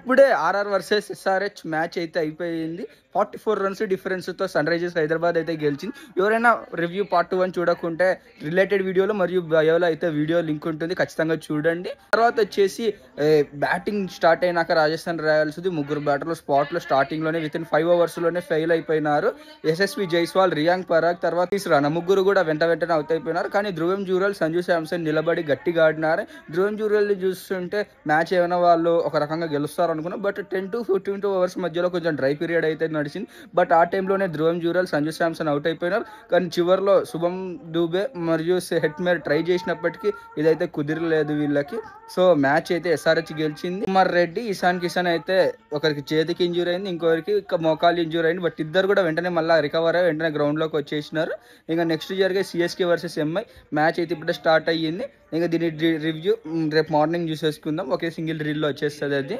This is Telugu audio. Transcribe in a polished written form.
ఇప్పుడే ఆర్ఆర్ వర్సెస్ ఎస్ఆర్హెచ్ మ్యాచ్ అయితే అయిపోయింది. 44 రన్స్ డిఫరెన్స్తో సన్ రైజర్స్ హైదరాబాద్ అయితే గెలిచింది. ఎవరైనా రివ్యూ పార్ట్ 1 చూడకుంటే రిలేటెడ్ వీడియోలో మరియు బయోలో అయితే వీడియో లింక్ ఉంటుంది, ఖచ్చితంగా చూడండి. తర్వాత వచ్చేసి బ్యాటింగ్ స్టార్ట్ అయినాక రాజస్థాన్ రాయల్స్ది ముగ్గురు బ్యాటర్లు స్పాట్లో స్టార్టింగ్లోనే వితిన్ 5 ఓవర్స్లోనే ఫెయిల్ అయిపోయినారు. యశస్వి జైస్వాల్, రియాంక్ పరాగ్, తర్వాత తీసిరానా ముగ్గురు కూడా వెంటనే అవుట్ అయిపోయినారు. కానీ ధ్రువం జూరల్, సంజు శాంసన్ నిలబడి గట్టిగా ఆడినారు. ధ్రువం జూరల్ని చూస్తుంటే మ్యాచ్ ఏమైనా వాళ్ళు ఒక రకంగా గెలుస్తారు అనుకున్నాం. బట్ 10 to 15 ఓవర్స్ మధ్యలో కొంచెం డ్రై పీరియడ్ అయితే నడిచింది. బట్ ఆ టైంలోనే ధ్రువం జూరల్, సంజు శాంసన్ అవుట్ అయిపోయినారు. కానీ చివరిలో శుభం దూబే మరియు హెట్మేర్ ట్రై చేసినప్పటికీ ఇదైతే కుదిరలేదు వీళ్ళకి. సో మ్యాచ్ అయితే ఎస్ఆర్హెచ్ గెలిచింది. కుమార్ రెడ్డి, ఇషాన్ కిషన్ అయితే ఒకరికి చేతికి ఇంజూరీ అయింది, ఇంకొకరికి మోకాలు ఇంజూరీ అయింది. బట్ ఇద్దరు కూడా వెంటనే మళ్ళీ రికవర్ అయ్యి వెంటనే గ్రౌండ్లోకి వచ్చేసినారు. ఇంకా నెక్స్ట్ జరిగే సిఎస్కే వర్సెస్ ఎంఐ మ్యాచ్ అయితే ఇప్పుడే స్టార్ట్ అయ్యింది. ఇంకా దీని రివ్యూ రేపు మార్నింగ్ చూసేసుకుందాం. ఒకే సింగిల్ రీల్లో వచ్చేస్తుంది అది.